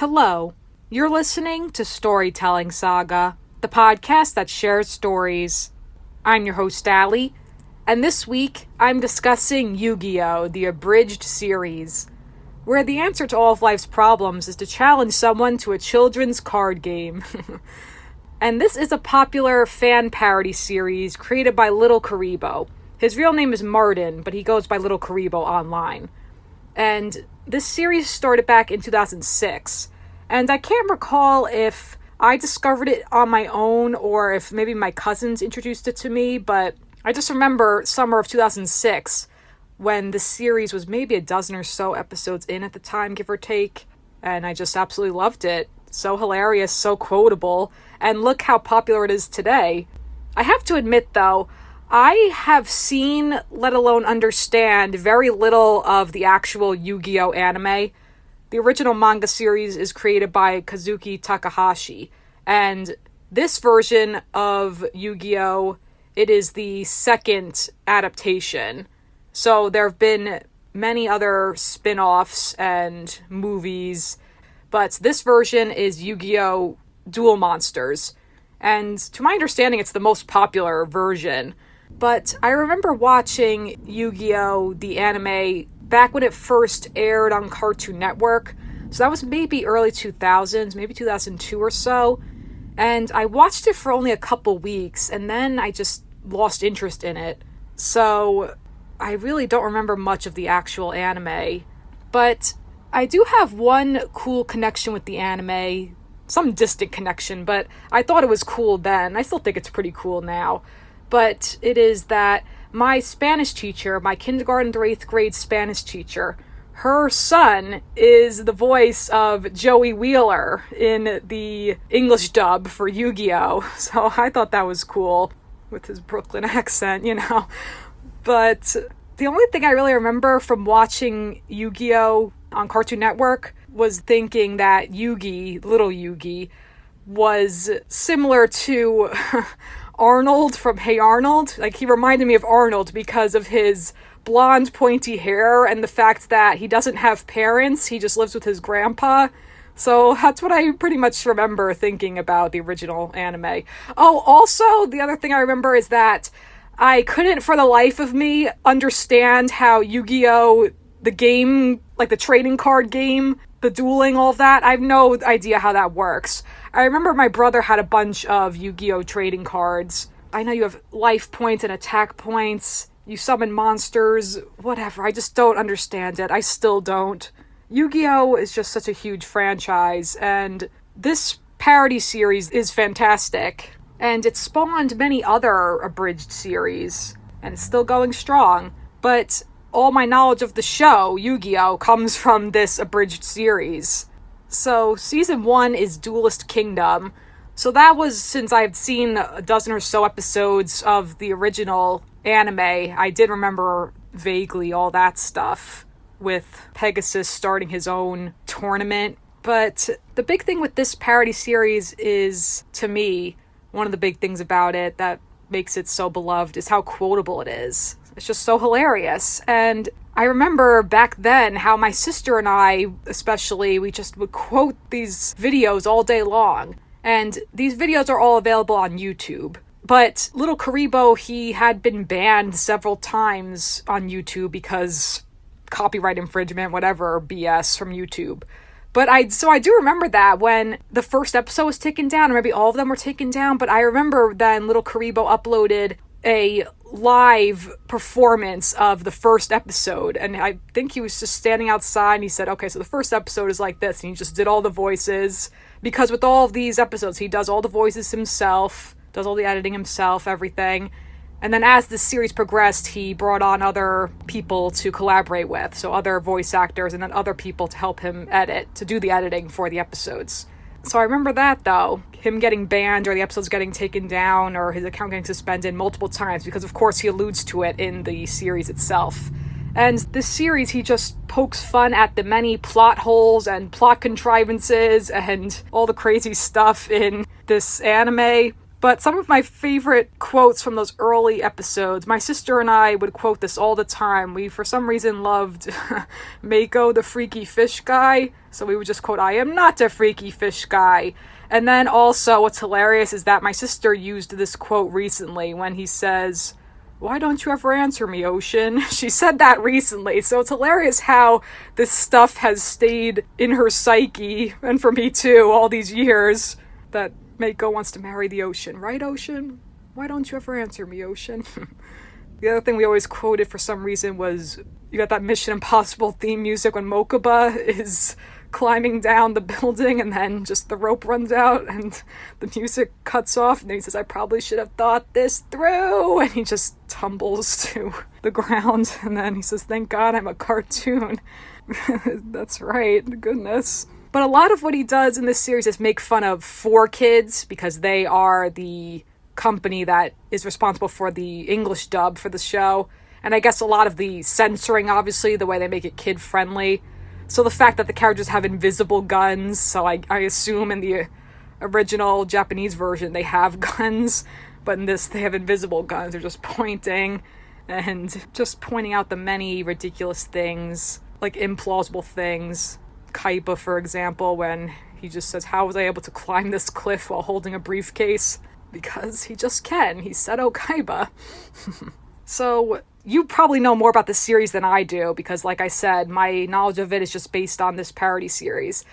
Hello, you're listening to Storytelling Saga, the podcast that shares stories. I'm your host, Allie, and this week I'm discussing Yu-Gi-Oh! The Abridged Series, where the answer to all of life's problems is to challenge someone to a children's card game. And this is a popular fan parody series created by LittleKuriboh. His real name is Martin, but he goes by LittleKuriboh online. And this series started back in 2006, and I can't recall if I discovered it on my own or if maybe my cousins introduced it to me, but I just remember summer of 2006 when the series was maybe a dozen or so episodes in at the time, give or take, and I just absolutely loved it. So hilarious, so quotable, and look how popular it is today. I have to admit, though, I have seen, let alone understand, very little of the actual Yu-Gi-Oh! Anime. The original manga series is created by Kazuki Takahashi, and this version of Yu-Gi-Oh! It is the second adaptation. So there have been many other spin-offs and movies, but this version is Yu-Gi-Oh! Duel Monsters, and to my understanding, it's the most popular version. But I remember watching Yu-Gi-Oh! The anime back when it first aired on Cartoon Network. So that was maybe early 2000s, maybe 2002 or so. And I watched it for only a couple weeks, and then I just lost interest in it. So I really don't remember much of the actual anime. But I do have one cool connection with the anime, some distant connection, but I thought it was cool then. I still think it's pretty cool now. But it is that my Spanish teacher, my kindergarten through 8th grade Spanish teacher, her son is the voice of Joey Wheeler in the English dub for Yu-Gi-Oh! So I thought that was cool with his Brooklyn accent, you know. But the only thing I really remember from watching Yu-Gi-Oh! On Cartoon Network was thinking that Yugi, little Yugi, was similar to Arnold from Hey Arnold. Like, he reminded me of Arnold because of his blonde pointy hair and the fact that he doesn't have parents, he just lives with his grandpa. So that's what I pretty much remember thinking about the original anime. Oh, also, the other thing I remember is that I couldn't for the life of me understand how Yu-Gi-Oh! The game, like the trading card game, the dueling, all of that, I have no idea how that works. I remember my brother had a bunch of Yu-Gi-Oh! Trading cards. I know you have life points and attack points, you summon monsters, whatever, I just don't understand it. I still don't. Yu-Gi-Oh! Is just such a huge franchise, and this parody series is fantastic. And it spawned many other abridged series, and it's still going strong. But all my knowledge of the show, Yu-Gi-Oh!, comes from this abridged series. So, season 1 is Duelist Kingdom. So that was, since I've seen a dozen or so episodes of the original anime, I did remember vaguely all that stuff, with Pegasus starting his own tournament. But the big thing with this parody series is, to me, one of the big things about it that makes it so beloved is how quotable it is. It's just so hilarious. And I remember back then how my sister and I, especially, we just would quote these videos all day long. And these videos are all available on YouTube. But LittleKuriboh, he had been banned several times on YouTube because copyright infringement, whatever, BS from YouTube. But I do remember that when the first episode was taken down, or maybe all of them were taken down, but I remember then LittleKuriboh uploaded a live performance of the first episode, and I think he was just standing outside and he said, okay, so the first episode is like this, and he just did all the voices, because with all of these episodes he does all the voices himself, does all the editing himself, everything. And then as the series progressed, he brought on other people to collaborate with, so other voice actors and then other people to help him edit, to do the editing for the episodes. So I remember that, though, him getting banned or the episodes getting taken down or his account getting suspended multiple times, because of course he alludes to it in the series itself. And this series, he just pokes fun at the many plot holes and plot contrivances and all the crazy stuff in this anime. But some of my favorite quotes from those early episodes, my sister and I would quote this all the time. We, for some reason, loved Mako, the freaky fish guy. So we would just quote, "I am not a freaky fish guy." And then also, what's hilarious is that my sister used this quote recently when he says, "Why don't you ever answer me, Ocean?" She said that recently. So it's hilarious how this stuff has stayed in her psyche, and for me too, all these years, that Mako wants to marry the Ocean. Right, Ocean? Why don't you ever answer me, Ocean? The other thing we always quoted for some reason was, you got that Mission Impossible theme music when Mokuba is climbing down the building and then just the rope runs out and the music cuts off and then he says, "I probably should have thought this through," and he just tumbles to the ground and then he says, "Thank God I'm a cartoon." That's right, goodness. But a lot of what he does in this series is make fun of 4Kids because they are the company that is responsible for the English dub for the show. And I guess a lot of the censoring, obviously, the way they make it kid-friendly. So the fact that the characters have invisible guns, so I assume in the original Japanese version they have guns, but in this they have invisible guns. They're just pointing and just pointing out the many ridiculous things, like implausible things. Kaiba, for example, when he just says, "How was I able to climb this cliff while holding a briefcase?" Because he just can. He said, "Oh, Kaiba." So you probably know more about this series than I do, because like I said, my knowledge of it is just based on this parody series.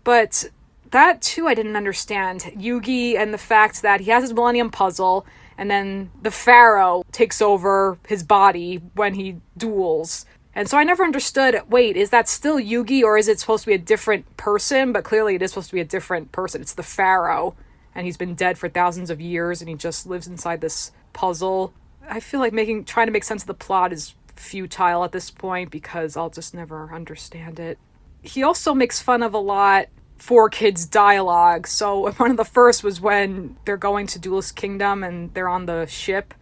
But that too I didn't understand. Yugi and the fact that he has his Millennium Puzzle, and then the Pharaoh takes over his body when he duels. And so I never understood, wait, is that still Yugi or is it supposed to be a different person? But clearly it is supposed to be a different person. It's the Pharaoh. And he's been dead for thousands of years and he just lives inside this puzzle. I feel like trying to make sense of the plot is futile at this point because I'll just never understand it. He also makes fun of a lot 4Kids dialogue. So one of the first was when they're going to Duelist Kingdom and they're on the ship.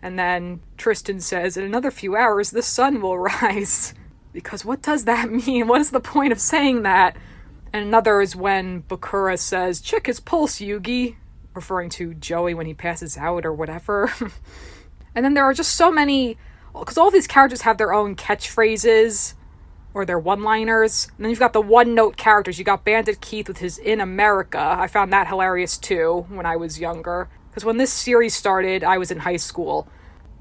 And then Tristan says, "In another few hours, the sun will rise." Because what does that mean? What is the point of saying that? And another is when Bakura says, "Check his pulse, Yugi," referring to Joey when he passes out or whatever. And then there are just so many, because all these characters have their own catchphrases or their one-liners. And then you've got the one-note characters. You got Bandit Keith with his "In America." I found that hilarious too when I was younger. Because when this series started, I was in high school.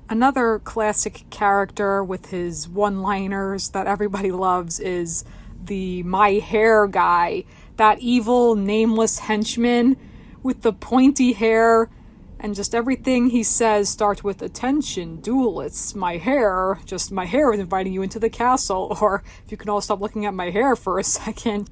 Another classic character with his one-liners that everybody loves is the "My Hair" guy. That evil, nameless henchman with the pointy hair. And just everything he says starts with, "Attention, duelists, my hair is inviting you into the castle." Or, "If you can all stop looking at my hair for a second."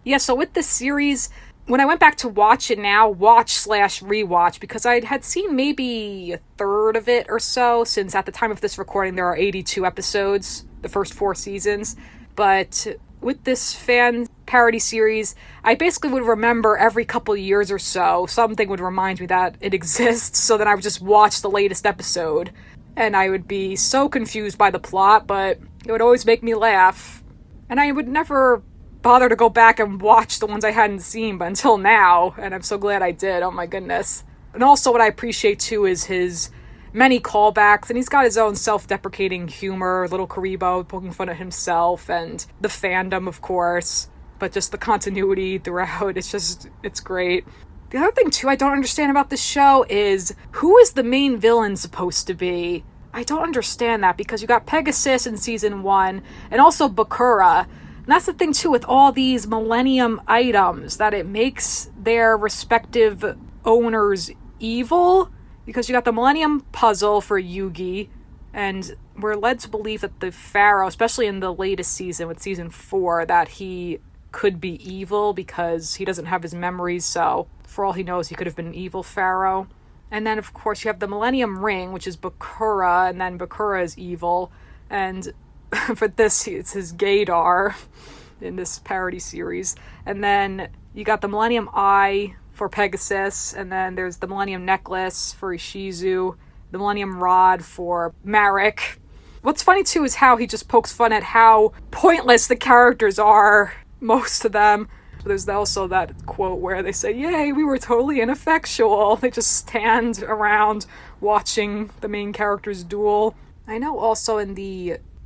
Yeah, so with this series, when I went back to watch it now, watch/rewatch, because I had seen maybe a third of it or so, since at the time of this recording there are 82 episodes, the first 4 seasons. But with this fan parody series, I basically would remember every couple years or so, something would remind me that it exists, so then I would just watch the latest episode. And I would be so confused by the plot, but it would always make me laugh. And I would never bother to go back and watch the ones I hadn't seen, but until now, and I'm so glad I did, oh my goodness. And also what I appreciate too is his many callbacks, and he's got his own self-deprecating humor, LittleKuriboh poking fun at himself, and the fandom, of course, but just the continuity throughout, it's great. The other thing too I don't understand about this show is, who is the main villain supposed to be? I don't understand that, because you got Pegasus in season 1, and also Bakura. And that's the thing too with all these Millennium items, that it makes their respective owners evil, because you got the Millennium Puzzle for Yugi, and we're led to believe that the Pharaoh, especially in the latest season with season 4, that he could be evil because he doesn't have his memories, so for all he knows he could have been an evil Pharaoh. And then of course you have the Millennium Ring, which is Bakura, and then Bakura is evil, and for this, it's his gaydar in this parody series. And then you got the Millennium Eye for Pegasus, and then there's the Millennium Necklace for Ishizu, the Millennium Rod for Marek. What's funny too is how he just pokes fun at how pointless the characters are, most of them. There's also that quote where they say, "Yay, we were totally ineffectual." They just stand around watching the main characters duel. I know also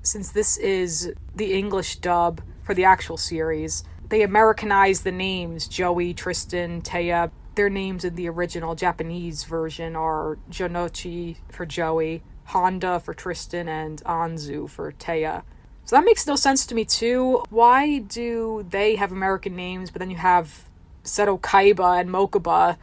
since this is the English dub for the actual series, they Americanized the names Joey, Tristan, Taya. Their names in the original Japanese version are Jonochi for Joey, Honda for Tristan, and Anzu for Taya. So that makes no sense to me too. Why do they have American names, but then you have Seto Kaiba and Mokuba?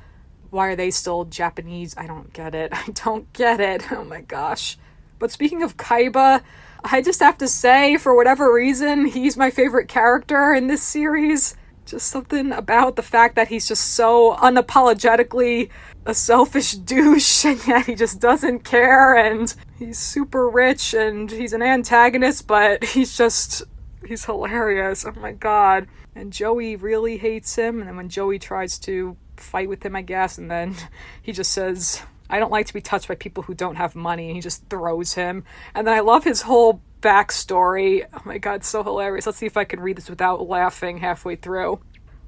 Why are they still Japanese? I don't get it. Oh my gosh. But speaking of Kaiba, I just have to say, for whatever reason, he's my favorite character in this series. Just something about the fact that he's just so unapologetically a selfish douche, and yet he just doesn't care, and he's super rich, and he's an antagonist, but he's hilarious. Oh my god. And Joey really hates him, and then when Joey tries to fight with him, I guess, and then he just says, "I don't like to be touched by people who don't have money," and he just throws him. And then I love his whole backstory. Oh my god, so hilarious. Let's see if I can read this without laughing halfway through.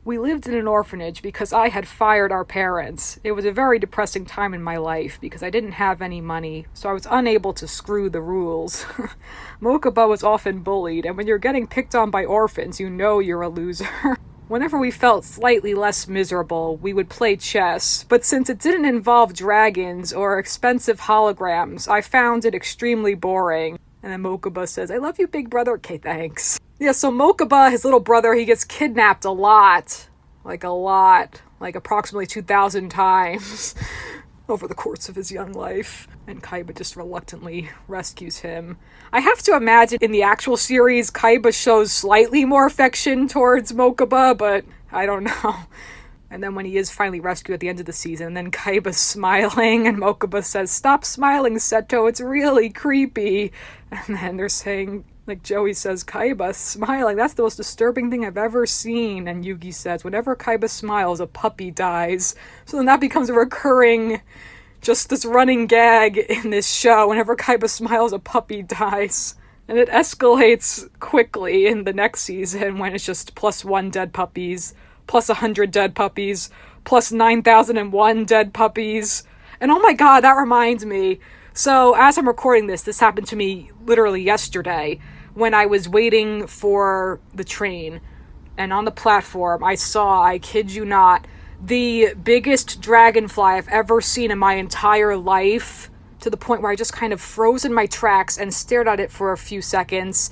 "We lived in an orphanage because I had fired our parents. It was a very depressing time in my life because I didn't have any money, so I was unable to screw the rules. Mokuba was often bullied, and when you're getting picked on by orphans, you know you're a loser. Whenever we felt slightly less miserable, we would play chess, but since it didn't involve dragons or expensive holograms, I found it extremely boring." And then Mokuba says, "I love you, big brother." Okay, thanks. Yeah, so Mokuba, his little brother, he gets kidnapped a lot. Like approximately 2,000 times over the course of his young life. And Kaiba just reluctantly rescues him. I have to imagine in the actual series, Kaiba shows slightly more affection towards Mokuba, but I don't know. And then when he is finally rescued at the end of the season, and then Kaiba's smiling, and Mokuba says, "Stop smiling, Seto, it's really creepy." And then they're saying, like Joey says, "Kaiba smiling, that's the most disturbing thing I've ever seen." And Yugi says, "Whenever Kaiba smiles, a puppy dies." So then that becomes a recurring, just this running gag in this show. Whenever Kaiba smiles, a puppy dies. And it escalates quickly in the next season when it's just +1 dead puppies, +100 dead puppies, +9,001 dead puppies. And oh my god, that reminds me. So as I'm recording this happened to me literally yesterday when I was waiting for the train. And on the platform, I saw, I kid you not, the biggest dragonfly I've ever seen in my entire life, to the point where I just kind of froze in my tracks and stared at it for a few seconds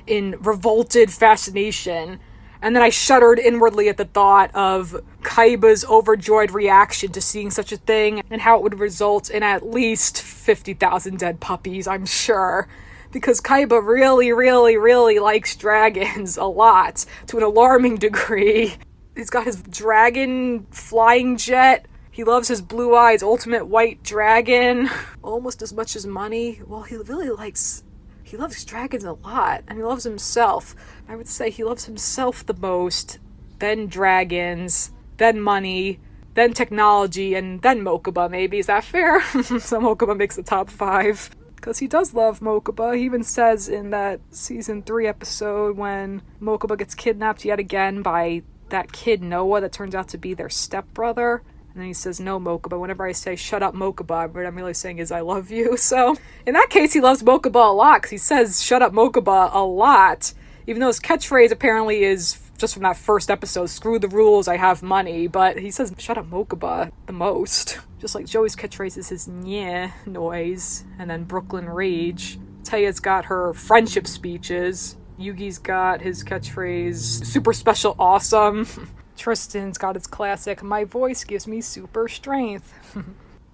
in revolted fascination. And then I shuddered inwardly at the thought of Kaiba's overjoyed reaction to seeing such a thing and how it would result in at least 50,000 dead puppies, I'm sure. Because Kaiba really, really, really likes dragons a lot, to an alarming degree. He's got his dragon flying jet. He loves his blue-eyed ultimate white dragon almost as much as money. Well, he loves dragons a lot, and he loves himself. I would say he loves himself the most, then dragons, then money, then technology, and then Mokuba, maybe. Is that fair? So Mokuba makes the top 5. Because he does love Mokuba. He even says in that season 3 episode when Mokuba gets kidnapped yet again by that kid Noah that turns out to be their stepbrother. And then he says, "No, Mokuba." Whenever I say, "Shut up, Mokuba," what I'm really saying is, "I love you." So, in that case, he loves Mokuba a lot, because he says, "Shut up, Mokuba," a lot. Even though his catchphrase apparently is, just from that first episode, "Screw the rules, I have money." But he says, "Shut up, Mokuba," the most. Just like Joey's catchphrase is his "nyeh" noise. And then Brooklyn Rage. Taya's got her friendship speeches. Yugi's got his catchphrase, "Super special awesome." Tristan's got his classic, "My voice gives me super strength."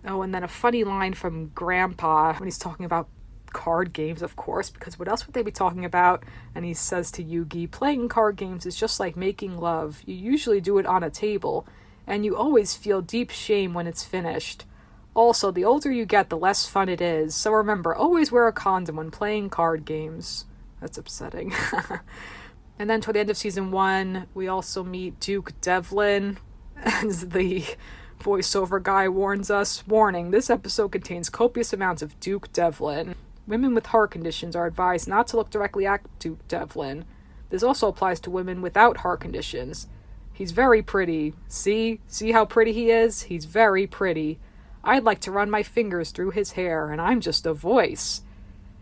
Oh, and then a funny line from Grandpa when he's talking about card games, of course, because what else would they be talking about? And he says to Yugi, "Playing card games is just like making love. You usually do it on a table, and you always feel deep shame when it's finished. Also, the older you get, the less fun it is. So remember, always wear a condom when playing card games." That's upsetting. And then toward the end of season 1, we also meet Duke Devlin, as the voiceover guy warns us. "Warning, this episode contains copious amounts of Duke Devlin. Women with heart conditions are advised not to look directly at Duke Devlin. This also applies to women without heart conditions. He's very pretty. See how pretty he is? He's very pretty. I'd like to run my fingers through his hair, and I'm just a voice.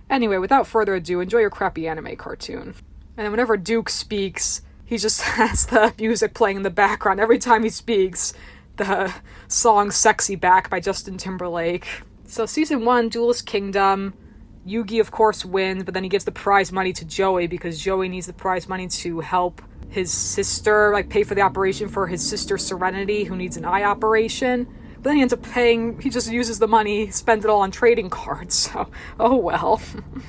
Anyway, without further ado, enjoy your crappy anime cartoon. And then whenever Duke speaks, he just has the music playing in the background. Every time he speaks, the song Sexy Back by Justin Timberlake. So season 1, Duelist Kingdom. Yugi, of course, wins, but then he gives the prize money to Joey because Joey needs the prize money to help his sister, pay for the operation for his sister Serenity, who needs an eye operation. But then he ends up paying, he just uses the money, spends it all on trading cards, so, oh well. And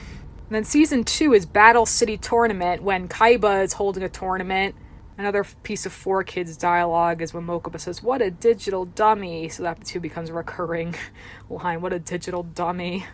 then season 2 is Battle City Tournament, when Kaiba is holding a tournament. Another piece of 4Kids dialogue is when Mokuba says, "What a digital dummy." So that too becomes a recurring line, "What a digital dummy."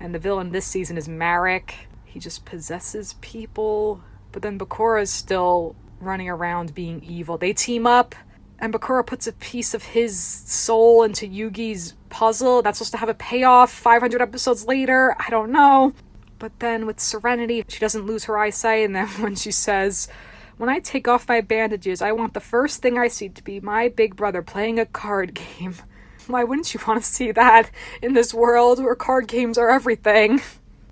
And the villain this season is Marek. He just possesses people. But then Bakura is still running around being evil. They team up, and Bakura puts a piece of his soul into Yugi's puzzle. That's supposed to have a payoff 500 episodes later. I don't know. But then with Serenity, she doesn't lose her eyesight. And then when she says, "When I take off my bandages, I want the first thing I see to be my big brother playing a card game." Why wouldn't you want to see that in this world where card games are everything?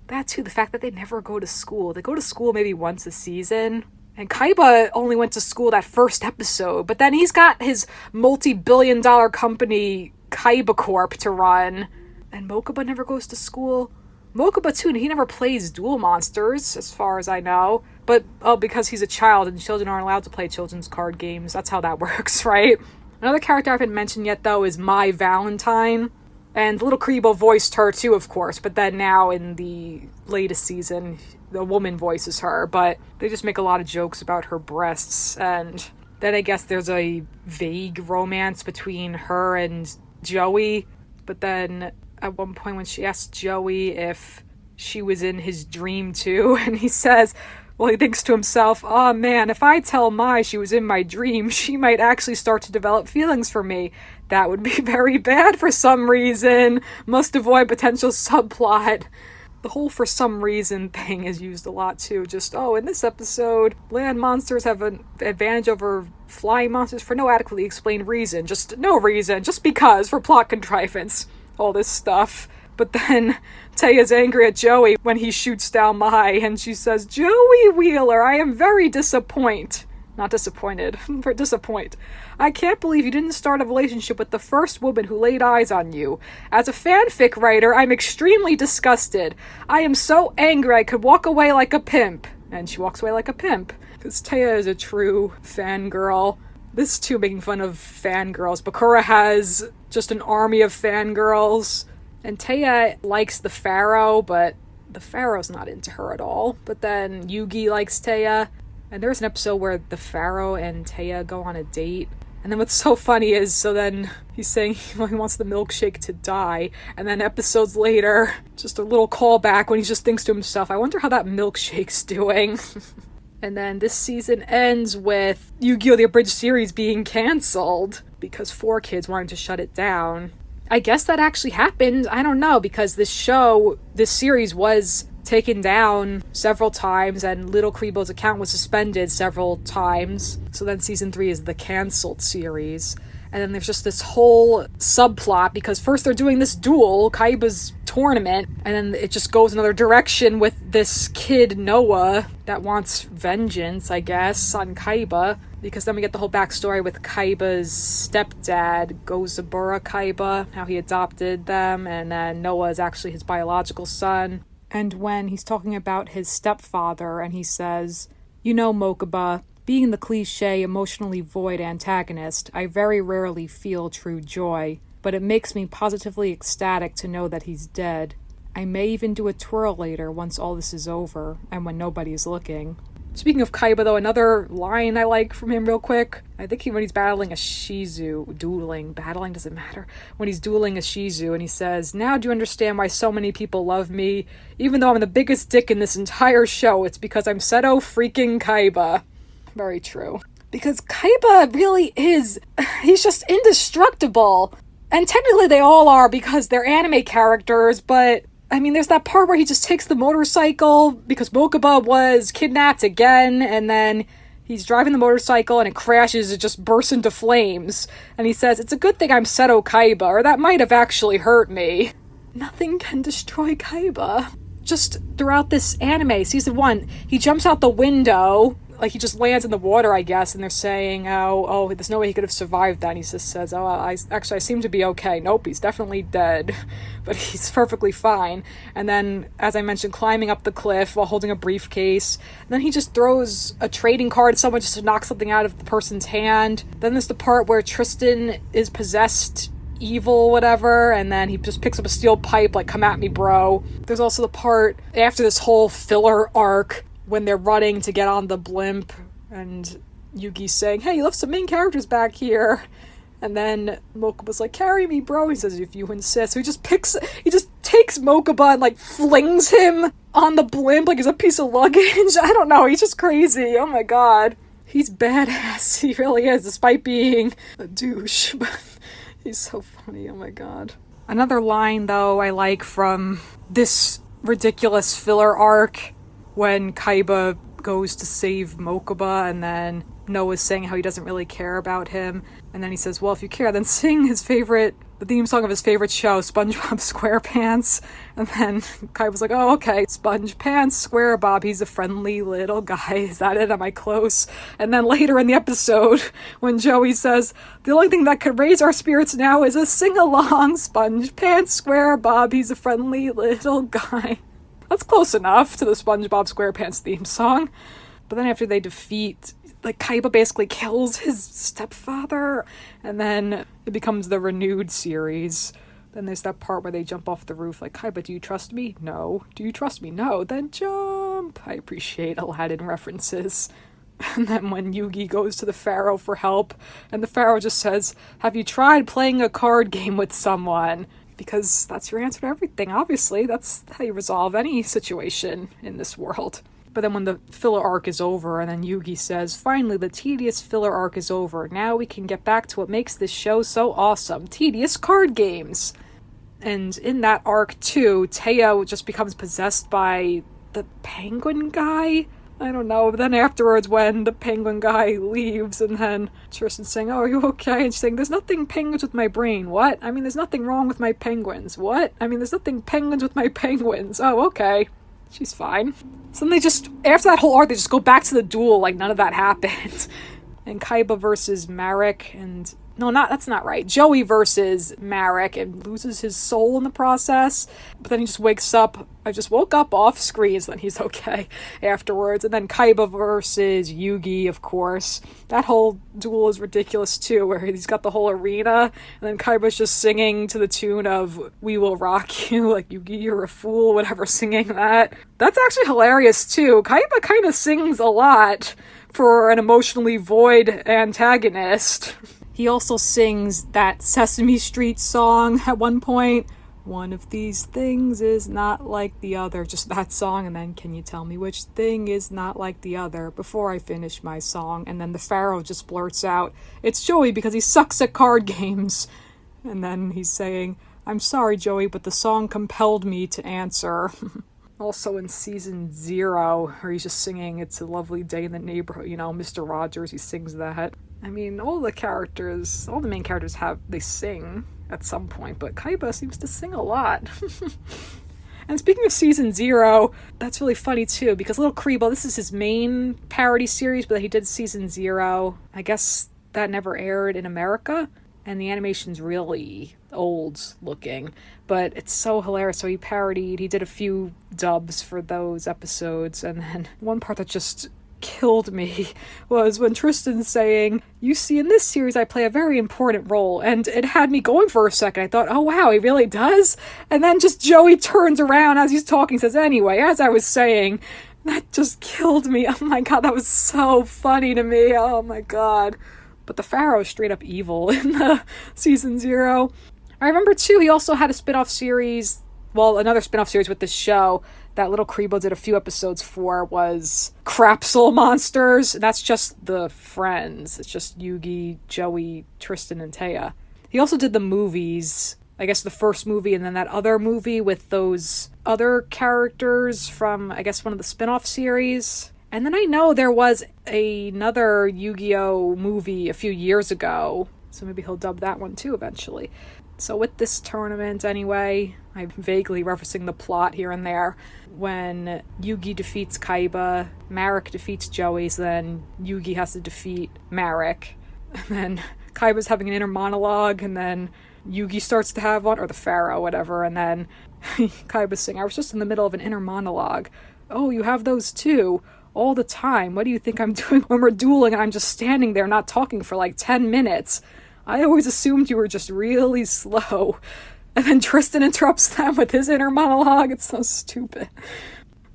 That too, the fact that they never go to school. They go to school maybe once a season. And Kaiba only went to school that first episode, but then he's got his multi-billion-dollar company, Kaiba Corp, to run. And Mokuba never goes to school. Mokuba too, he never plays Duel Monsters, as far as I know. But, because he's a child and children aren't allowed to play children's card games. That's how that works, right? Another character I haven't mentioned yet, though, is My Valentine. And LittleKuriboh voiced her, too, of course. But then now, in the latest season, the woman voices her. But they just make a lot of jokes about her breasts. And then I guess there's a vague romance between her and Joey. But then, at one point, when she asks Joey if she was in his dream, too, and he says... Well, he thinks to himself, "Oh man, if I tell Mai she was in my dream, she might actually start to develop feelings for me. That would be very bad for some reason. Must avoid potential subplot." The whole "for some reason" thing is used a lot too. Just, in this episode, land monsters have an advantage over flying monsters for no adequately explained reason. Just no reason, just because, for plot contrivance. All this stuff. But then Taya's angry at Joey when he shoots down Mai, and she says, "Joey Wheeler, I am very disappointed." Not disappointed, but disappointed. "I can't believe you didn't start a relationship with the first woman who laid eyes on you. As a fanfic writer, I'm extremely disgusted. I am so angry I could walk away like a pimp." And she walks away like a pimp. Because Taya is a true fangirl. This too, making fun of fangirls. Bakura has just an army of fangirls. And Taya likes the Pharaoh, but the Pharaoh's not into her at all. But then Yugi likes Taya. And there's an episode where the Pharaoh and Taya go on a date. And then what's so funny is, so then he's saying he wants the milkshake to die. And then episodes later, just a little callback when he just thinks to himself, "I wonder how that milkshake's doing." And then this season ends with Yu-Gi-Oh! The Abridged Series being cancelled because 4Kids wanted to shut it down. I guess that actually happened. I don't know, because this series was taken down several times, and LittleKuriboh's account was suspended several times. So then season 3 is the cancelled series. And then there's just this whole subplot, because first they're doing this duel, Kaiba's tournament, and then it just goes another direction with this kid, Noah, that wants vengeance, I guess, on Kaiba. Because then we get the whole backstory with Kaiba's stepdad, Gozabura Kaiba, how he adopted them, and then Noah is actually his biological son. And when he's talking about his stepfather, and he says, "You know, Mokuba, being the cliche emotionally void antagonist, I very rarely feel true joy, but it makes me positively ecstatic to know that he's dead. I may even do a twirl later once all this is over, and when nobody's looking." Speaking of Kaiba, though, another line I like from him real quick, I think when he's battling a Shizu, battling doesn't matter, when he's dueling a Shizu, and he says, "Now do you understand why so many people love me? Even though I'm the biggest dick in this entire show, it's because I'm Seto freaking Kaiba." Very true. Because Kaiba really is, he's just indestructible. And technically they all are because they're anime characters, but I mean, there's that part where he just takes the motorcycle because Mokuba was kidnapped again, and then he's driving the motorcycle and it crashes, it just bursts into flames. And he says, "It's a good thing I'm Seto Kaiba, or that might have actually hurt me." Nothing can destroy Kaiba. Just throughout this anime, season 1, he jumps out the window, like he just lands in the water, I guess, and they're saying, oh, there's no way he could have survived that. And he just says, I seem to be okay. Nope, he's definitely dead, but he's perfectly fine. And then, as I mentioned, climbing up the cliff while holding a briefcase. And then he just throws a trading card at someone just to knock something out of the person's hand. Then there's the part where Tristan is possessed evil, whatever, and then he just picks up a steel pipe, like, "Come at me, bro." There's also the part after this whole filler arc when they're running to get on the blimp, and Yugi's saying, "Hey, you left some main characters back here." And then Mokuba's like, "Carry me, bro." He says, "If you insist." So he just takes Mokuba and, like, flings him on the blimp like he's a piece of luggage. I don't know, he's just crazy. Oh my god. He's badass. He really is, despite being a douche. He's so funny, oh my god. Another line, though, I like from this ridiculous filler arc when Kaiba goes to save Mokuba, and then Noah's saying how he doesn't really care about him. And then he says, "Well, if you care, then sing the theme song of his favorite show, SpongeBob SquarePants." And then Kaiba's like, "Oh, okay, Sponge Pants, SquareBob, he's a friendly little guy. Is that it? Am I close?" And then later in the episode, when Joey says, "The only thing that could raise our spirits now is a sing-along, Sponge Pants, SquareBob, he's a friendly little guy." That's close enough to the SpongeBob SquarePants theme song. But then after they defeat, like, Kaiba basically kills his stepfather, and then it becomes the renewed series. Then there's that part where they jump off the roof, like, "Kaiba, do you trust me? No. Do you trust me? No. Then jump." I appreciate Aladdin references. And then when Yugi goes to the Pharaoh for help, and the Pharaoh just says, "Have you tried playing a card game with someone?" Because that's your answer to everything, obviously. That's how you resolve any situation in this world. But then when the filler arc is over, and then Yugi says, "Finally, the tedious filler arc is over. Now we can get back to what makes this show so awesome. Tedious card games." And in that arc, too, Teo just becomes possessed by the penguin guy. I don't know. But then afterwards, when the penguin guy leaves, and then Tristan's saying, "Oh, are you okay?" And she's saying, "There's nothing penguins with my brain." "What?" "I mean, there's nothing wrong with my penguins." "What?" "I mean, there's nothing penguins with my penguins." "Oh, okay." She's fine. So then they just, after that whole arc, they just go back to the duel like none of that happened. And Kaiba versus Marek, and no, that's not right. Joey versus Marek, and loses his soul in the process. But then he just wakes up. I just woke up off screen, so then he's okay afterwards. And then Kaiba versus Yugi, of course. That whole duel is ridiculous too, where he's got the whole arena, and then Kaiba's just singing to the tune of "We Will Rock You," like, "Yugi, you're a fool," whatever, singing that. That's actually hilarious too. Kaiba kind of sings a lot for an emotionally void antagonist. He also sings that Sesame Street song at one point. "One of these things is not like the other." Just that song, and then, "Can you tell me which thing is not like the other before I finish my song?" And then the Pharaoh just blurts out, "It's Joey because he sucks at card games." And then he's saying, "I'm sorry, Joey, but the song compelled me to answer." Also in season 0, where he's just singing "It's a Lovely Day in the Neighborhood," Mr. Rogers, he sings that. I mean, all the main characters they sing at some point, but Kaiba seems to sing a lot. And speaking of season 0, that's really funny too, because LittleKuriboh, this is his main parody series, but he did season 0. I guess that never aired in America, and the animation's really old looking, but it's so hilarious. So he did a few dubs for those episodes, and then one part that just killed me was when Tristan's saying, "You see, in this series I play a very important role," and it had me going for a second. I thought, "Oh wow, he really does?" And then just Joey turns around as he's talking, says, "Anyway, as I was saying," that just killed me. Oh my god, that was so funny to me. Oh my god. But the Pharaoh is straight up evil in the season 0. I remember too, he also had a spin-off series, another spin-off series with this show that LittleKuriboh did a few episodes for, was Crapsule Monsters. And that's just the friends. It's just Yugi, Joey, Tristan, and Taya. He also did the movies, I guess the first movie, and then that other movie with those other characters from, I guess, one of the spin-off series. And then I know there was another Yu-Gi-Oh movie a few years ago, so maybe he'll dub that one too eventually. So with this tournament anyway, I'm vaguely referencing the plot here and there. When Yugi defeats Kaiba, Marek defeats Joey, so then Yugi has to defeat Marek. And then Kaiba's having an inner monologue, and then Yugi starts to have one, or the Pharaoh, whatever, and then Kaiba's saying, I was just in the middle of an inner monologue. Oh, you have those too? All the time. What do you think I'm doing when we're dueling and I'm just standing there not talking for like 10 minutes? I always assumed you were just really slow. And then Tristan interrupts them with his inner monologue. It's so stupid.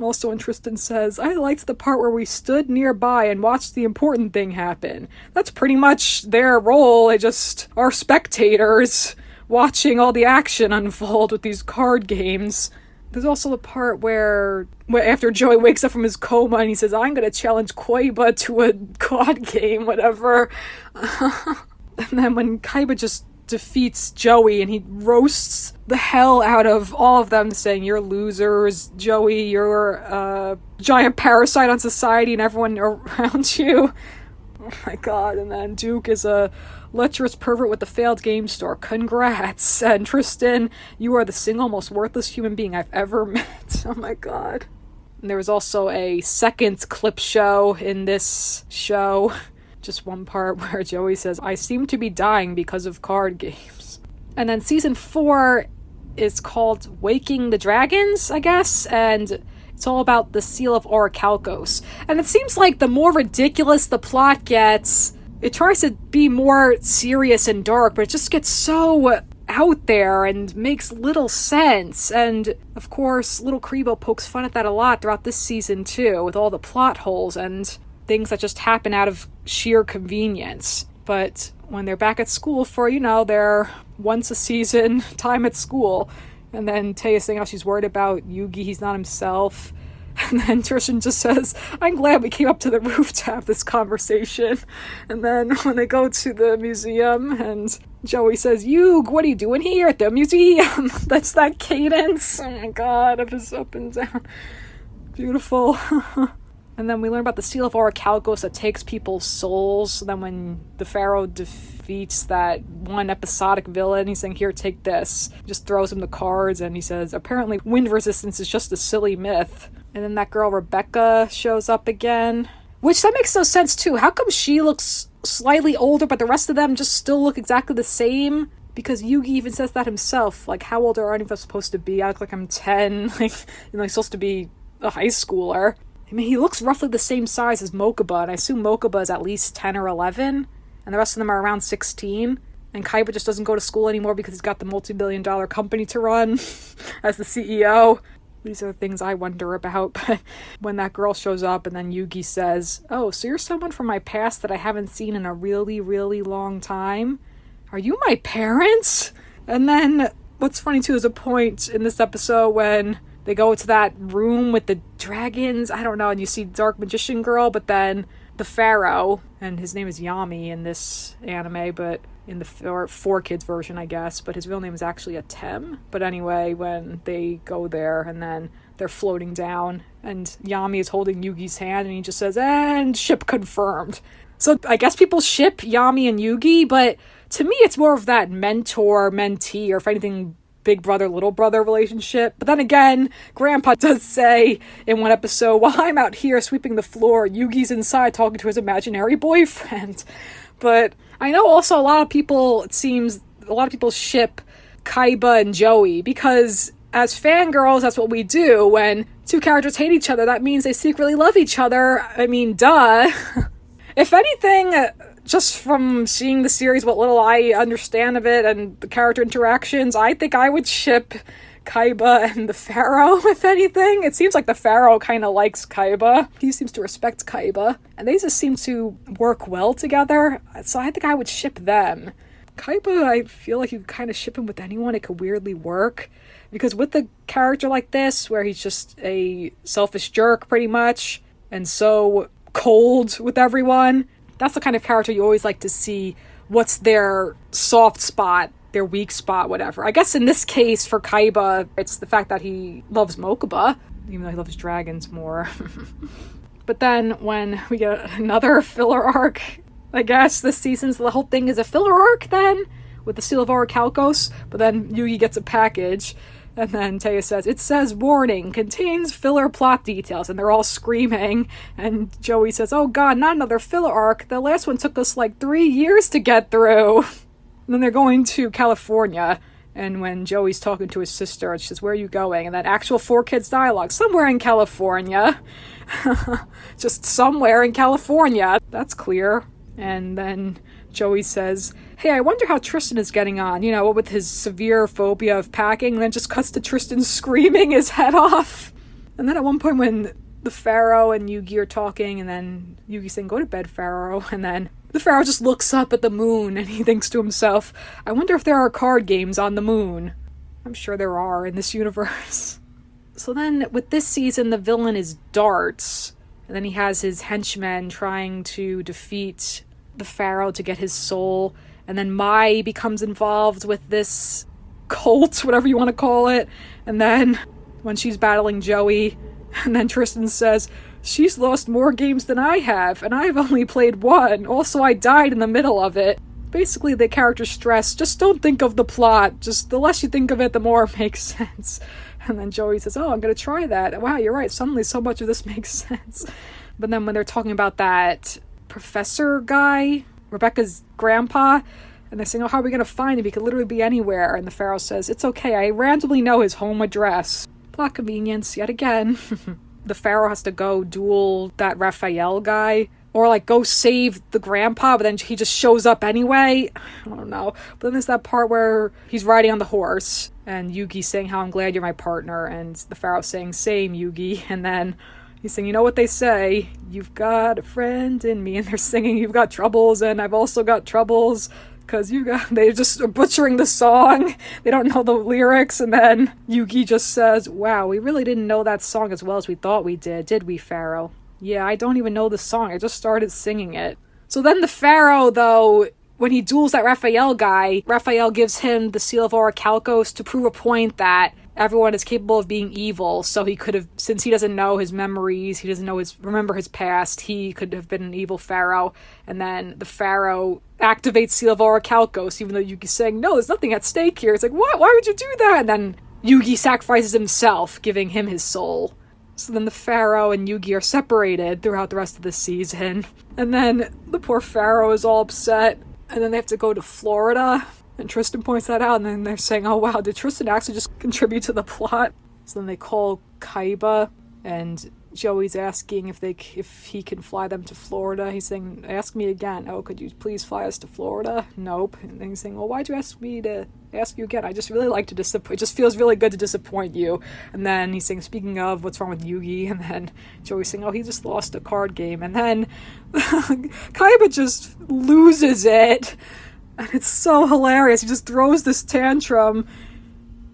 Also, when Tristan says, I liked the part where we stood nearby and watched the important thing happen. That's pretty much their role. They just are spectators watching all the action unfold with these card games. There's also the part where after Joey wakes up from his coma and he says, I'm going to challenge Koiba to a card game, whatever. And then when Kaiba just defeats Joey and he roasts the hell out of all of them, saying, you're losers, Joey, you're a giant parasite on society and everyone around you. Oh my god. And then Duke is a lecherous pervert with the failed game store. Congrats. And Tristan, you are the single most worthless human being I've ever met. Oh my god. And there was also a second clip show in this show. Just one part where Joey says, I seem to be dying because of card games. And then season 4 is called Waking the Dragons, I guess, and it's all about the Seal of Orichalcos. And it seems like the more ridiculous the plot gets, it tries to be more serious and dark, but it just gets so out there and makes little sense. And of course, LittleKuriboh pokes fun at that a lot throughout this season too, with all the plot holes and things that just happen out of sheer convenience. But when they're back at school for, their once a season time at school, and then Teia's saying how she's worried about Yugi, he's not himself. And then Tristan just says, I'm glad we came up to the roof to have this conversation. And then when they go to the museum and Joey says, Yug, what are you doing here at the museum? That's that cadence. Oh my god, I'm just up and down. Beautiful. And then we learn about the Seal of Orichalcos that takes people's souls. And then when the Pharaoh defeats that one episodic villain, he's saying, here, take this. He just throws him the cards and he says, apparently wind resistance is just a silly myth. And then that girl Rebecca shows up again. Which, that makes no sense too. How come she looks slightly older but the rest of them just still look exactly the same? Because Yugi even says that himself. Like, how old are any of us supposed to be? I look like I'm 10. He's supposed to be a high schooler. I mean, he looks roughly the same size as Mokuba, and I assume Mokuba is at least 10 or 11, and the rest of them are around 16, and Kaiba just doesn't go to school anymore because he's got the multi-billion-dollar company to run as the CEO. These are things I wonder about. But when that girl shows up and then Yugi says, oh, so you're someone from my past that I haven't seen in a really, really long time? Are you my parents? And then what's funny too is a point in this episode when they go to that room with the dragons, I don't know, and you see Dark Magician Girl, but then the Pharaoh, and his name is Yami in this anime, but in the 4Kids version, I guess, but his real name is actually Atem. But anyway, when they go there, and then they're floating down, and Yami is holding Yugi's hand, and he just says, and ship confirmed. So I guess people ship Yami and Yugi, but to me it's more of that mentor-mentee, or if anything, big brother, little brother relationship. But then again, Grandpa does say in one episode, while I'm out here sweeping the floor, Yugi's inside talking to his imaginary boyfriend. But I know also a lot of people ship Kaiba and Joey, because as fangirls, that's what we do. When two characters hate each other, that means they secretly love each other. I mean, duh. If anything, just from seeing the series, what little I understand of it and the character interactions, I think I would ship Kaiba and the Pharaoh, if anything. It seems like the Pharaoh kind of likes Kaiba. He seems to respect Kaiba. And they just seem to work well together. So I think I would ship them. Kaiba, I feel like you could kind of ship him with anyone. It could weirdly work. Because with a character like this, where he's just a selfish jerk, pretty much, and so cold with everyone, that's the kind of character you always like to see. What's their soft spot, their weak spot, whatever. I guess in this case, for Kaiba, it's the fact that he loves Mokuba, even though he loves dragons more. But then when we get another filler arc, I guess this season's the whole thing is a filler arc then, with the Seal of Orichalcos, but then Yugi gets a package, and then Taya says, it says warning, contains filler plot details, and they're all screaming, and Joey says, oh god, not another filler arc, the last one took us like 3 years to get through. And then they're going to California, and when Joey's talking to his sister, and she says, where are you going? And that actual 4Kids dialogue, somewhere in California. Just somewhere in California. That's clear. And then Joey says, hey, I wonder how Tristan is getting on, with his severe phobia of packing, and then just cuts to Tristan screaming his head off. And then at one point when the Pharaoh and Yugi are talking, and then Yugi saying, go to bed, Pharaoh, and then the Pharaoh just looks up at the moon, and he thinks to himself, I wonder if there are card games on the moon. I'm sure there are in this universe. So then, with this season, the villain is Darts, and then he has his henchmen trying to defeat the Pharaoh to get his soul, and then Mai becomes involved with this cult, whatever you want to call it, and then when she's battling Joey, and then Tristan says, she's lost more games than I have, and I've only played one, also I died in the middle of it. Basically, the characters stress, just don't think of the plot, just the less you think of it, the more it makes sense. And then Joey says, oh, I'm going to try that. Wow, you're right. Suddenly so much of this makes sense. But then when they're talking about that professor guy, Rebecca's grandpa, and they're saying, oh, how are we going to find him? He could literally be anywhere. And the Pharaoh says, it's okay. I randomly know his home address. Plot convenience yet again. The Pharaoh has to go duel that Raphael guy. Or, go save the grandpa, but then he just shows up anyway. I don't know. But then there's that part where he's riding on the horse, and Yugi's saying how I'm glad you're my partner, and the Pharaoh saying, same, Yugi. And then he's saying, you know what they say, you've got a friend in me. And they're singing, you've got troubles, and I've also got troubles, because they're just butchering the song. They don't know the lyrics. And then Yugi just says, wow, we really didn't know that song as well as we thought we did we, Pharaoh? Yeah, I don't even know the song. I just started singing it. So then the Pharaoh, though, when he duels that Raphael guy, Raphael gives him the Seal of Orichalcos to prove a point that everyone is capable of being evil. So he could have, since he doesn't know his memories, he doesn't remember his past, he could have been an evil Pharaoh. And then the Pharaoh activates Seal of Orichalcos, even though Yugi's saying, no, there's nothing at stake here. It's like, what? Why would you do that? And then Yugi sacrifices himself, giving him his soul. So then the Pharaoh and Yugi are separated throughout the rest of the season. And then the poor Pharaoh is all upset. And then they have to go to Florida. And Tristan points that out. And then they're saying, oh wow, did Tristan actually just contribute to the plot? So then they call Kaiba. And Joey's asking if he can fly them to Florida. He's saying, ask me again. Oh, could you please fly us to Florida? Nope. And then he's saying, well, why'd you ask me to ask you again? I just really like to disappoint. It just feels really good to disappoint you. And then he's saying, speaking of, what's wrong with Yugi? And then Joey's saying, oh, he just lost a card game. And then Kaiba just loses it. And it's so hilarious. He just throws this tantrum.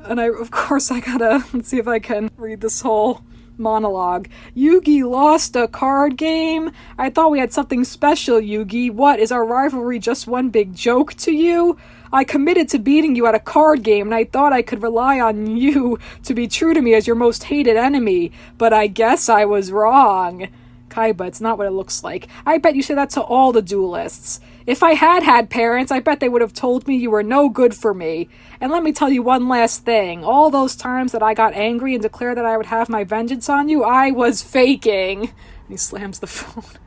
And let's see if I can read this whole monologue. Yugi lost a card game? I thought we had something special, Yugi. What, is our rivalry just one big joke to you? I committed to beating you at a card game, and I thought I could rely on you to be true to me as your most hated enemy, but I guess I was wrong. Kaiba, it's not what it looks like. I bet you say that to all the duelists. If I had parents, I bet they would have told me you were no good for me. And let me tell you one last thing. All those times that I got angry and declared that I would have my vengeance on you, I was faking. And he slams the phone.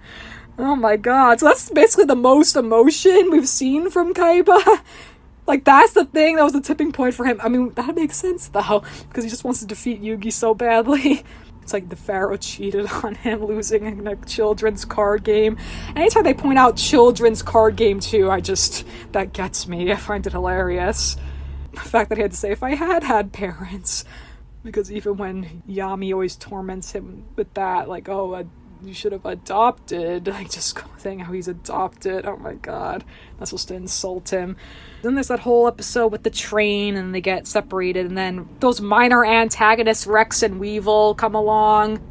Oh my god. So that's basically the most emotion we've seen from Kaiba. That's the thing. That was the tipping point for him. I mean, that makes sense, though, because he just wants to defeat Yugi so badly. It's like the Pharaoh cheated on him, losing in a children's card game. Anytime they point out children's card game too, that gets me. I find it hilarious. The fact that he had to say, if I had parents. Because even when Yami always torments him with that, you should have adopted. Just saying how he's adopted. Oh my god. That's supposed to insult him. Then there's that whole episode with the train, and they get separated, and then those minor antagonists, Rex and Weevil, come along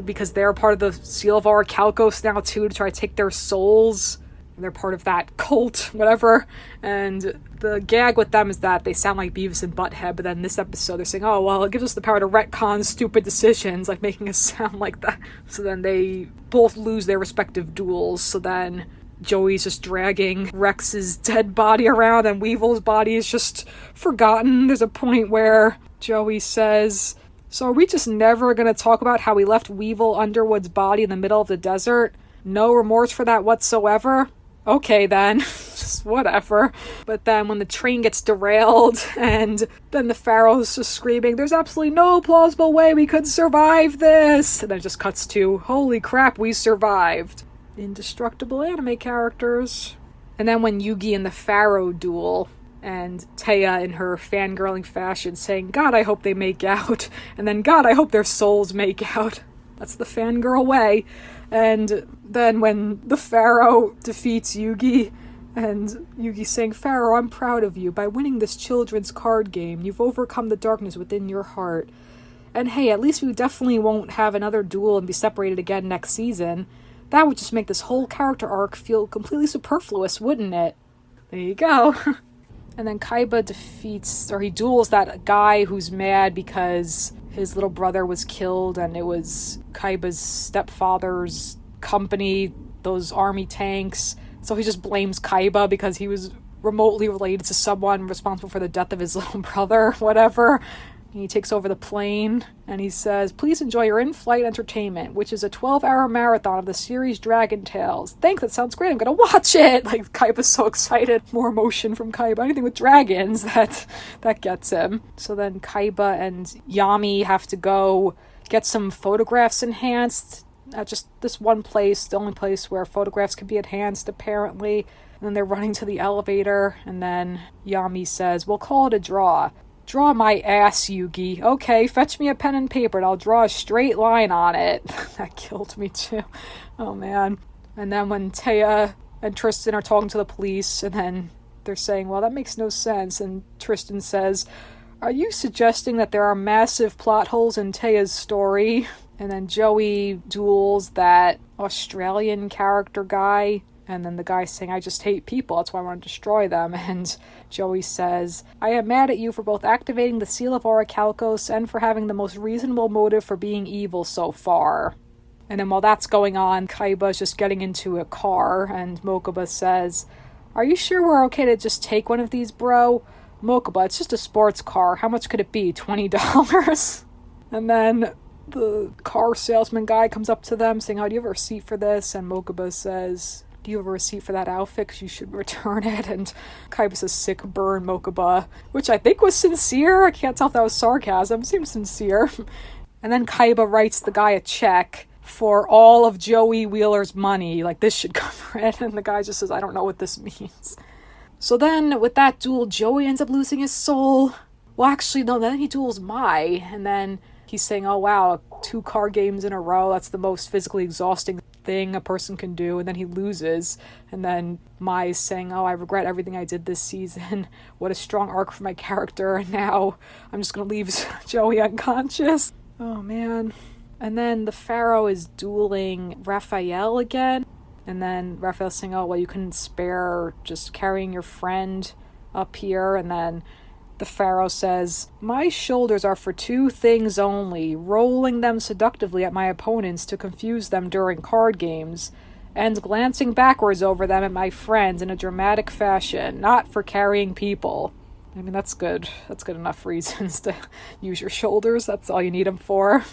because they're part of the Seal of Orichalcos now too, to try to take their souls. They're part of that cult, whatever. And the gag with them is that they sound like Beavis and Butthead, but then this episode they're saying, oh, well, it gives us the power to retcon stupid decisions, like making us sound like that. So then they both lose their respective duels. So then Joey's just dragging Rex's dead body around, and Weevil's body is just forgotten. There's a point where Joey says, so are we just never going to talk about how we left Weevil Underwood's body in the middle of the desert? No remorse for that whatsoever? Okay then, just whatever. But then when the train gets derailed and then the Pharaoh's just screaming, there's absolutely no plausible way we could survive this. And then it just cuts to, holy crap, we survived. Indestructible anime characters. And then when Yugi and the Pharaoh duel, and Taya in her fangirling fashion saying, God, I hope they make out. And then, God, I hope their souls make out. That's the fangirl way. And then when the Pharaoh defeats Yugi, and Yugi's saying, Pharaoh, I'm proud of you. By winning this children's card game, you've overcome the darkness within your heart. And hey, at least we definitely won't have another duel and be separated again next season. That would just make this whole character arc feel completely superfluous, wouldn't it? There you go. And then Kaiba he duels that guy who's mad because his little brother was killed and it was Kaiba's stepfather's company, those army tanks. So he just blames Kaiba because he was remotely related to someone responsible for the death of his little brother, whatever. He takes over the plane and he says, please enjoy your in-flight entertainment, which is a 12-hour marathon of the series Dragon Tales. Thanks, that sounds great. I'm gonna watch it. Like, Kaiba's so excited. More emotion from Kaiba. Anything with dragons, that gets him. So then Kaiba and Yami have to go get some photographs enhanced at just this one place, the only place where photographs can be enhanced, apparently. And then they're running to the elevator, and then Yami says, we'll call it a draw. Draw my ass, Yugi. Okay, fetch me a pen and paper and I'll draw a straight line on it. That killed me too. Oh man. And then when Taya and Tristan are talking to the police, and then they're saying, well, that makes no sense. And Tristan says, are you suggesting that there are massive plot holes in Taya's story? And then Joey duels that Australian character guy. And then the guy's saying, I just hate people, that's why I want to destroy them. And Joey says, I am mad at you for both activating the Seal of Orichalcos and for having the most reasonable motive for being evil so far. And then while that's going on, Kaiba's just getting into a car, and Mokuba says, are you sure we're okay to just take one of these, bro? Mokuba, it's just a sports car. How much could it be? $20? And then the car salesman guy comes up to them saying, oh, do you have a receipt for this? And Mokuba says, do you have a receipt for that outfit? Because you should return it. And Kaiba says, sick burn, Mokuba, which I think was sincere. I can't tell if that was sarcasm. It seems sincere. And then Kaiba writes the guy a check for all of Joey Wheeler's money. Like, this should cover it. And the guy just says, I don't know what this means. So then, with that duel, Joey ends up losing his soul. Well, actually, no, then he duels Mai. And then he's saying, oh, wow, 2 card games in a row. That's the most physically exhausting thing a person can do. And then he loses. And then Mai is saying, oh, I regret everything I did this season. What a strong arc for my character. And now I'm just going to leave Joey unconscious. Oh, man. And then the Pharaoh is dueling Raphael again. And then Raphael's saying, oh, well, you couldn't spare just carrying your friend up here. And then the Pharaoh says, my shoulders are for 2 things only, rolling them seductively at my opponents to confuse them during card games, and glancing backwards over them at my friends in a dramatic fashion, not for carrying people. I mean, that's good. That's good enough reasons to use your shoulders. That's all you need them for.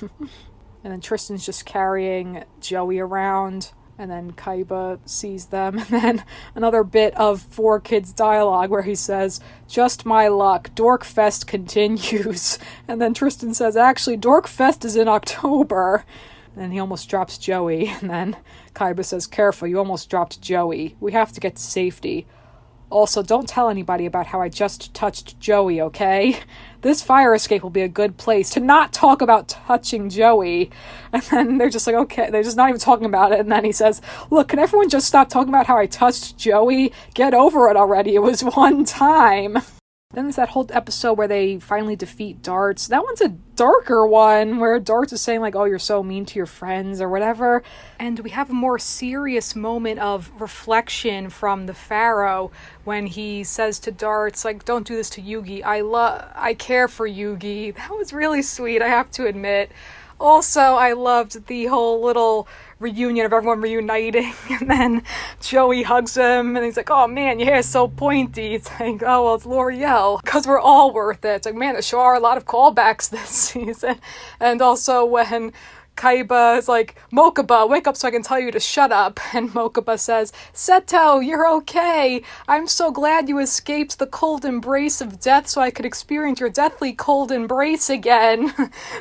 And then Tristan's just carrying Joey around. And then Kaiba sees them. And then another bit of 4Kids dialogue where he says, just my luck, Dorkfest continues. And then Tristan says, actually, Dorkfest is in October. And then he almost drops Joey. And then Kaiba says, careful, you almost dropped Joey. We have to get to safety. Also, don't tell anybody about how I just touched Joey, okay? This fire escape will be a good place to not talk about touching Joey. And then they're just like, okay, they're just not even talking about it. And then he says, look, can everyone just stop talking about how I touched Joey? Get over it already. It was one time. Then there's that whole episode where they finally defeat Darts. That one's a darker one, where Darts is saying, like, oh, you're so mean to your friends or whatever. And we have a more serious moment of reflection from the Pharaoh when he says to Darts, like, don't do this to Yugi. I care for Yugi. That was really sweet, I have to admit. Also, I loved the whole little reunion of everyone reuniting, and then Joey hugs him, and he's like, oh man, your hair's so pointy. It's like, oh, well, it's L'Oreal, because we're all worth it. It's like, man, there sure are a lot of callbacks this season. And also when Kaiba is like, Mokuba, wake up so I can tell you to shut up. And Mokuba says, Seto, you're okay. I'm so glad you escaped the cold embrace of death so I could experience your deathly cold embrace again.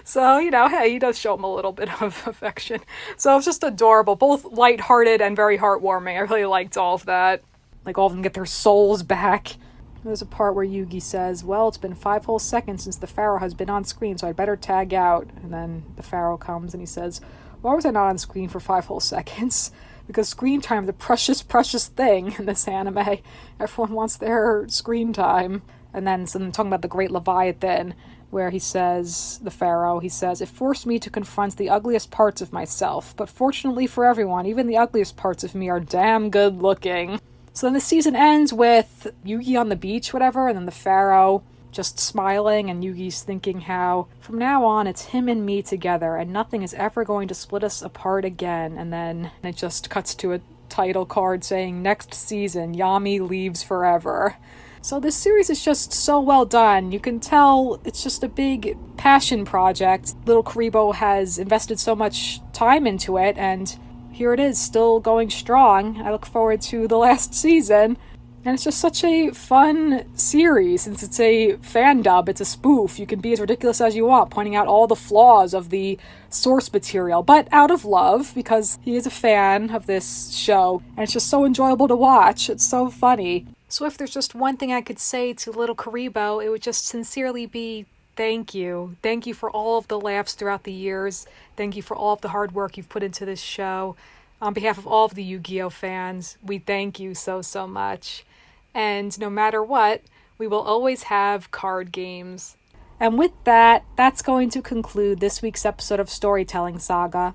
So, hey, he does show him a little bit of affection. So it's just adorable, both lighthearted and very heartwarming. I really liked all of that. Like, all of them get their souls back. There's a part where Yugi says, well, it's been 5 whole seconds since the Pharaoh has been on screen, so I'd better tag out. And then the Pharaoh comes and he says, why was I not on screen for 5 whole seconds? Because screen time is a precious, precious thing in this anime. Everyone wants their screen time. And then talking about the Great Leviathan, where he says, the Pharaoh, he says, it forced me to confront the ugliest parts of myself. But fortunately for everyone, even the ugliest parts of me are damn good looking. So then the season ends with Yugi on the beach, whatever, and then the Pharaoh just smiling, and Yugi's thinking how, from now on, it's him and me together, and nothing is ever going to split us apart again. And then it just cuts to a title card saying, next season, Yami leaves forever. So this series is just so well done. You can tell it's just a big passion project. LittleKuriboh has invested so much time into it, and here it is, still going strong. I look forward to the last season. And it's just such a fun series. Since it's a fan dub, it's a spoof. You can be as ridiculous as you want, pointing out all the flaws of the source material, but out of love, because he is a fan of this show. And it's just so enjoyable to watch. It's so funny. So if there's just one thing I could say to LittleKuriboh, it would just sincerely be, thank you. Thank you for all of the laughs throughout the years. Thank you for all of the hard work you've put into this show. On behalf of all of the Yu-Gi-Oh fans, we thank you so, so much. And no matter what, we will always have card games. And with that, that's going to conclude this week's episode of Storytelling Saga.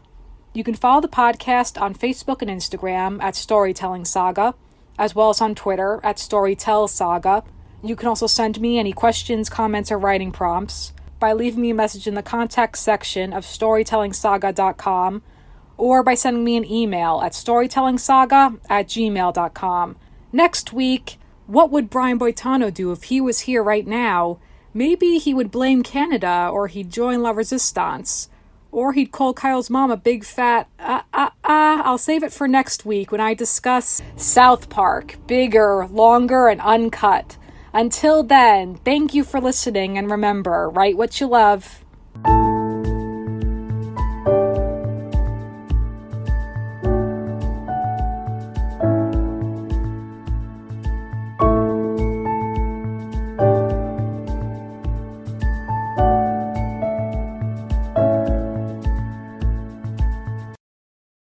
You can follow the podcast on Facebook and Instagram at Storytelling Saga, as well as on Twitter at Storytell Saga. You can also send me any questions, comments, or writing prompts by leaving me a message in the contact section of storytellingsaga.com or by sending me an email at storytellingsaga@gmail.com. Next week, what would Brian Boitano do if he was here right now? Maybe he would blame Canada, or he'd join La Resistance, or he'd call Kyle's mom a big fat I'll save it for next week when I discuss South Park, bigger, longer, and uncut. Until then, thank you for listening, and remember, write what you love.